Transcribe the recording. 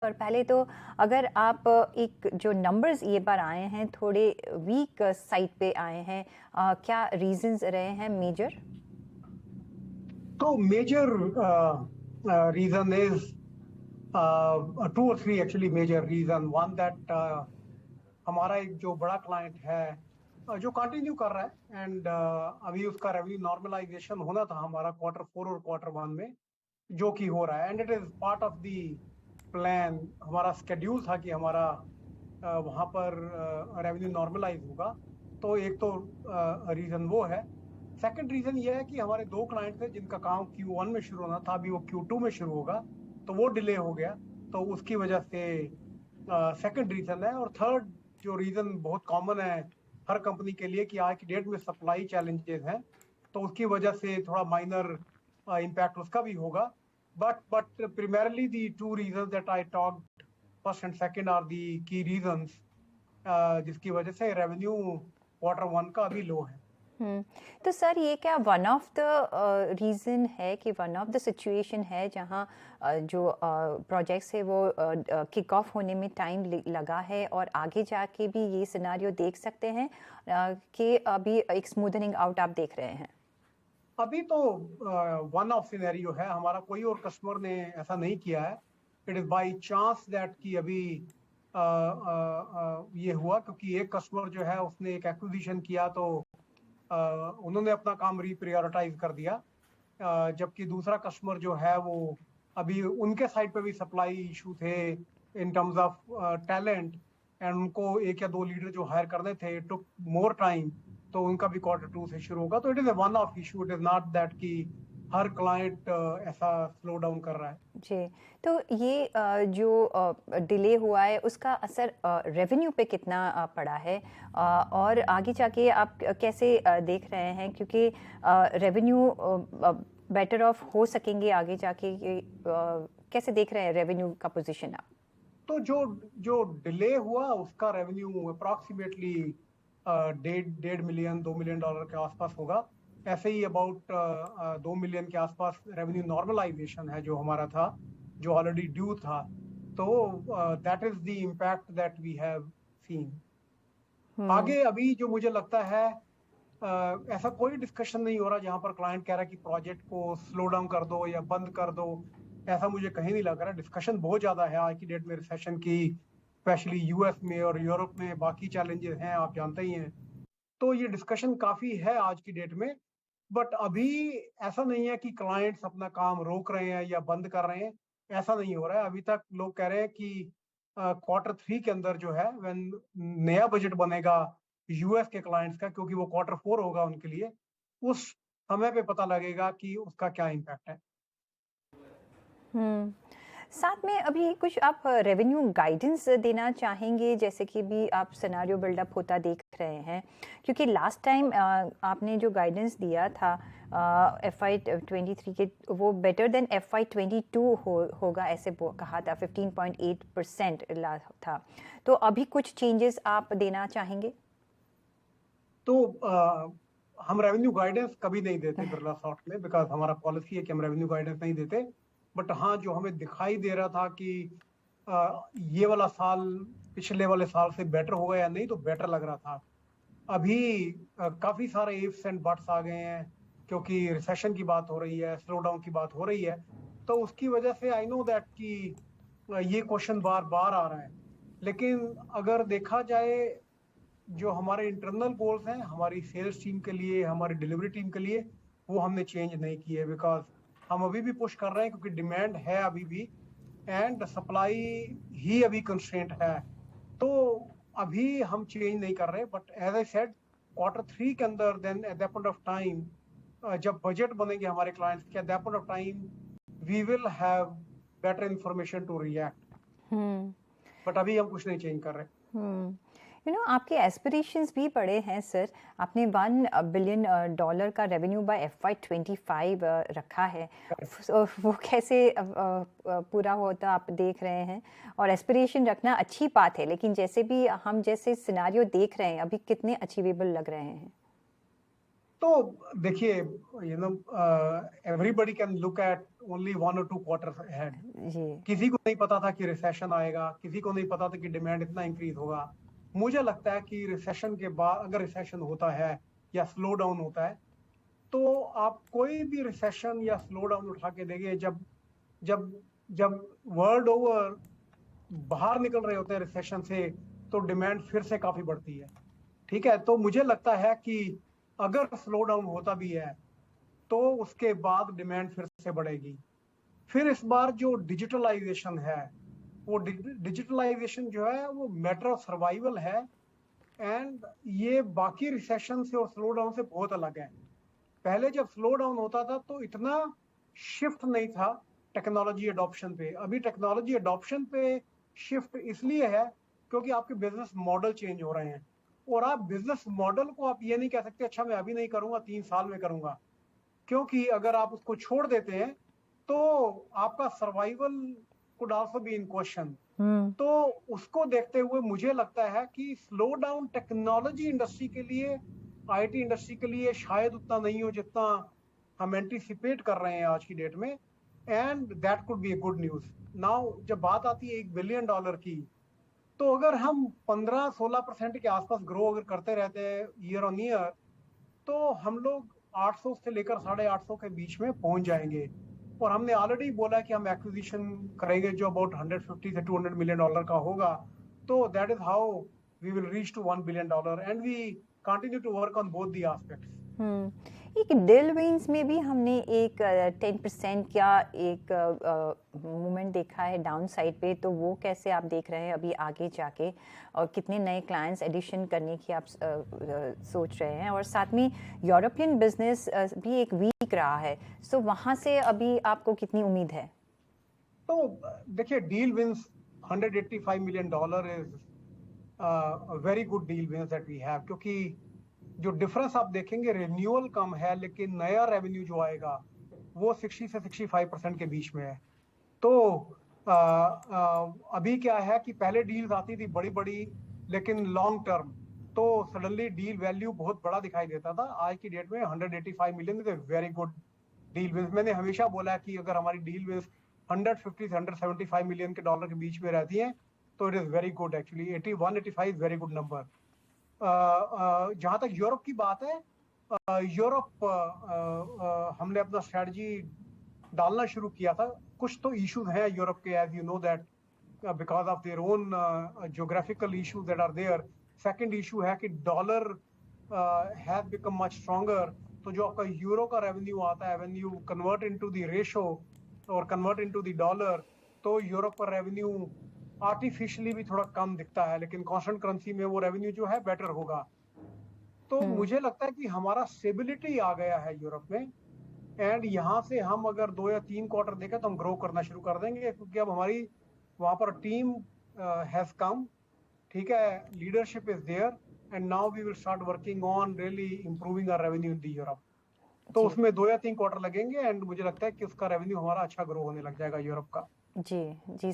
और पहले तो अगर आप एक जो नंबर्स ये बार आए हैं थोड़े वीक साइड पे आए हैं, क्या रीजंस रहे हैं मेजर? तो मेजर रीजन इज टू और three actually major reason. One that हमारा एक जो बड़ा क्लाइंट है जो कंटिन्यू कर रहा है एंड अभी उसका रेवेन्यू नॉर्मलाइजेशन होना था हमारा Q4 और Q1 में, जो कि हो रहा है and it is part of the plan. हमारा स्केड्यूल था कि हमारा वहाँ पर रेवेन्यू नॉर्मलाइज होगा। तो एक तो रीजन वो है। सेकंड रीजन ये है कि हमारे दो क्लाइंट्स हैं जिनका काम Q1 में शुरू होना था, अभी वो Q2 में शुरू होगा, तो वो डिले हो गया। तो उसकी वजह से सेकंड रीजन है। और थर्ड जो रीजन बहुत कॉमन है हर कंपनी के लिए कि आज की डेट में सप्लाई चैलेंजेस हैं, तो उसकी वजह से थोड़ा माइनर इम्पैक्ट उसका भी होगा। But primarily the two reasons that I talked first and second are the key reasons जिसकी वजह से रेवेन्यू Q1 का अभी लो है। हम्म। तो सर ये क्या वन ऑफ द रीज़न है कि वन ऑफ द सिचुएशन है जहाँ जो प्रोजेक्ट्स है वो किक ऑफ होने में टाइम लगा है और आगे जाके भी ये सिनारियो देख सकते हैं कि अभी एक स्मूदनिंग आउट आप देख रहे हैं? अभी तो वन ऑफ सिनेरियो है, हमारा कोई और कस्टमर ने ऐसा नहीं किया है। It is by chance that कि अभी ये हुआ क्योंकि एक कस्टमर जो है उसने एक एक्विजिशन किया, तो उन्होंने अपना काम रीप्रियोरिटाइज कर दिया। जबकि दूसरा कस्टमर जो है वो अभी उनके साइड पे भी सप्लाई इशू थे in terms of talent, and उनको एक या दो लीडर जो हायर करने थे टुक मोर टाइम, तो उनका भी Q2 से शुरू होगा। तो it is a one of issue, it is not that कि हर क्लाइंट ऐसा स्लो डाउन कर रहा है। जी। तो ये जो डिले हुआ है उसका असर रेवेन्यू पे कितना पड़ा है, और आगे जाके आप कैसे देख रहे हैं, क्योंकि रेवेन्यू बेटर ऑफ हो सकेंगे आगे जाके कैसे देख रहे हैं रेवेन्यू का पोजीशन आप? तो जो जो डिले हुआ उसका रेवेन्यू अप्रॉक्सीमेटली डेढ़ डेढ़ मिलियन $2 मिलियन के आसपास होगा। ऐसे ही अबाउट 2 मिलियन के आसपास रेवेन्यू नॉर्मलाइजेशन है जो हमारा था, जो ऑलरेडी ड्यू था। तो that is the impact that we have seen. हम्म। आगे अभी जो मुझे लगता है ऐसा कोई डिस्कशन नहीं हो रहा जहां पर क्लाइंट कह रहा है कि प्रोजेक्ट को स्लो डाउन कर दो या बंद कर दो। ऐसा मुझे कहीं नहीं लग रहा। डिस्कशन बहुत ज्यादा है आज की डेट में रिसेशन की, स्पेशली यूएस में और यूरोप में बाकी चैलेंजेस हैं, आप जानते ही हैं। तो ये डिस्कशन काफी है आज की डेट में। बट अभी ऐसा नहीं है कि क्लाइंट्स अपना काम रोक रहे हैं या बंद कर रहे हैं, ऐसा नहीं हो रहा है। अभी तक लोग कह रहे हैं कि Q3 के अंदर जो है व्हेन नया बजट बनेगा यूएस के क्लाइंट्स का, क्योंकि वो Q4 होगा उनके लिए, उस समय पे पता लगेगा कि उसका क्या इम्पैक्ट है। हम्म। साथ में अभी कुछ आप रेवेन्यू गाइडेंस देना चाहेंगे, जैसे कि भी आप सिनारियो बिल्डअप होता देख रहे हैं, क्योंकि लास्ट टाइम आपने जो गाइडेंस दिया था FY23 के, वो बेटर देन FY22 होगा ऐसे कहा था, 15.8% था। तो अभी कुछ चेंजेस आप देना चाहेंगे? तो हम रेवेन्यू गाइडेंस कभी नहीं देते बिरला सॉफ्ट में, बिकॉज हमारा पॉलिसी है कि हम रेवेन्यू गाइडेंस नहीं देते। बट हाँ, जो हमें दिखाई दे रहा था कि ये वाला साल पिछले वाले साल से बेटर होगा या नहीं, तो बेटर लग रहा था। अभी काफी सारे इफ्स एंड बट्स आ गए हैं, क्योंकि रिसेशन की बात हो रही है, स्लो डाउन की बात हो रही है। तो उसकी वजह से आई नो दैट कि ये क्वेश्चन बार बार आ रहा है। लेकिन अगर देखा जाए, जो हमारे इंटरनल गोल्स हैं हमारी सेल्स टीम के लिए, हमारी डिलीवरी टीम के लिए, वो हमने चेंज नहीं किए। बिकॉज हम अभी भी पुश कर रहे हैं क्योंकि डिमांड है अभी भी, एंड सप्लाई ही अभी कंस्ट्रेंट है। तो अभी हम चेंज नहीं कर रहे। But as I said, Q3 के अंदर then at that point of time, जब बजट बनेंगे हमारे क्लाइंट्स के, at that point of time we will have better information to react. Hmm. But अभी हम कुछ नहीं चेंज कर रहे। हम्म। आपके एस्पिरेशंस भी बड़े हैं सर। आपने $1 बिलियन का रेवेन्यू बाय FY25 रखा है। वो कैसे पूरा होता आप देख रहे हैं? और एस्पिरेशन रखना अच्छी बात है, लेकिन जैसे भी हम जैसे सिनारियो देख रहे हैं अभी, कितने अचीवेबल लग रहे हैं? तो देखिए, everybody can look at only 1 or 2 quarters ahead. जी। किसी को नहीं पता था कि रिसेशन आएगा, किसी को नहीं पता था कि डिमांड इतना इंक्रीज होगा। मुझे लगता है कि रिसेशन के बाद, अगर रिसेशन होता है या स्लो डाउन होता है, तो आप कोई भी रिसेशन या स्लो डाउन उठा के देखिए, जब जब जब वर्ल्ड ओवर बाहर निकल रहे होते हैं रिसेशन से, तो डिमांड फिर से काफी बढ़ती है। ठीक है, तो मुझे लगता है कि अगर स्लो डाउन होता भी है तो उसके बाद डिमांड फिर से बढ़ेगी। फिर इस बार जो डिजिटलाइजेशन है, वो डिजिटलाइजेशन जो है वो मैटर ऑफ सर्वाइवल है, एंड ये बाकी रिसेशन से और स्लो डाउन से बहुत अलग है। पहले जब स्लो डाउन होता था तो इतना शिफ्ट नहीं था टेक्नोलॉजी अडॉप्शन पे। अभी टेक्नोलॉजी अडॉप्शन पे शिफ्ट इसलिए है क्योंकि आपके बिजनेस मॉडल चेंज हो रहे हैं, और आप बिजनेस मॉडल को आप ये नहीं कह सकते अच्छा मैं अभी नहीं करूंगा, 3 साल में करूंगा, क्योंकि अगर आप उसको छोड़ देते हैं तो आपका survival could also be in question. तो उसको देखते हुए मुझे लगता है कि स्लो डाउन टेक्नोलॉजी इंडस्ट्री के लिए, आईटी इंडस्ट्री के लिए शायद उतना नहीं हो जितना हम एंटीसिपेट कर रहे हैं आज की डेट में, and that could be a good news. Now जब बात आती है $1 बिलियन की, तो अगर हम 15-16% के आसपास ग्रो अगर करते रहते हैं ईयर ऑन ईयर, तो हम लोग 800 से लेकर 850 के बीच में पहुंच जाएंगे। और हमने ऑलरेडी बोला है कि हम एक्विजिशन करेंगे जो अबाउट 150 से $200 मिलियन का होगा। तो that is how we will reach to $1 billion, and we continue to work on both the aspects. एक डील विंस में भी हमने एक 10% का एक मूवमेंट देखा है डाउन साइड पे, तो वो कैसे आप देख रहे हैं अभी आगे जाके, और कितने नए क्लाइंट्स एडिशन करने की आप सोच रहे हैं? और साथ में यूरोपियन बिजनेस भी एक वीक रहा है, सो वहाँ से अभी आपको कितनी उम्मीद है? तो देखिए, deal wins $185 million is very good deal wins that we have, क्योंकि जो डिफरेंस आप देखेंगे रिन्यूअल कम है लेकिन नया रेवेन्यू जो आएगा वो 60 से 65% के बीच में है। तो अभी क्या है कि पहले डील्स आती थी बड़ी बड़ी लेकिन लॉन्ग टर्म, तो सडनली डील वैल्यू बहुत बड़ा दिखाई देता था। आज की डेट में 185 million is a very good deal wins. मैंने हमेशा बोला है कि अगर हमारी डील विंस 150 से 175 मिलियन के डॉलर के बीच में रहती है तो it is very good. Actually 81-85 is very good number. जहां तक यूरोप की बात है, यूरोप हमने अपना स्ट्रेटजी डालना शुरू किया था। कुछ तो इश्यूज हैं यूरोप के, as you know that, because of their own geographical issues that are there. Second issue है कि dollar has become much stronger, तो जो आपका यूरो का रेवेन्यू आता है, when you convert into the ratio और कन्वर्ट इनटू द डॉलर, तो यूरोप का रेवेन्यू आर्टिफिशियली भी थोड़ा कम दिखता है, लेकिन कांस्टेंट करेंसी में वो रेवेन्यू जो है बेटर होगा। तो मुझे लगता है कि हमारा स्टेबिलिटी आ गया है यूरोप में, एंड यहाँ से हम अगर 2 या 3 क्वार्टर देखें तो हम ग्रो करना शुरू कर देंगे, क्योंकि अब हमारी वहां पर टीम हैज कम, ठीक है, leadership is there, and now we will start working on really improving our revenue in the Europe. तो उसमें 2 या 3 क्वार्टर लगेंगे, एंड मुझे लगता है कि उसका रेवेन्यू हमारा अच्छा ग्रो होने लग जाएगा यूरोप का। जी जी।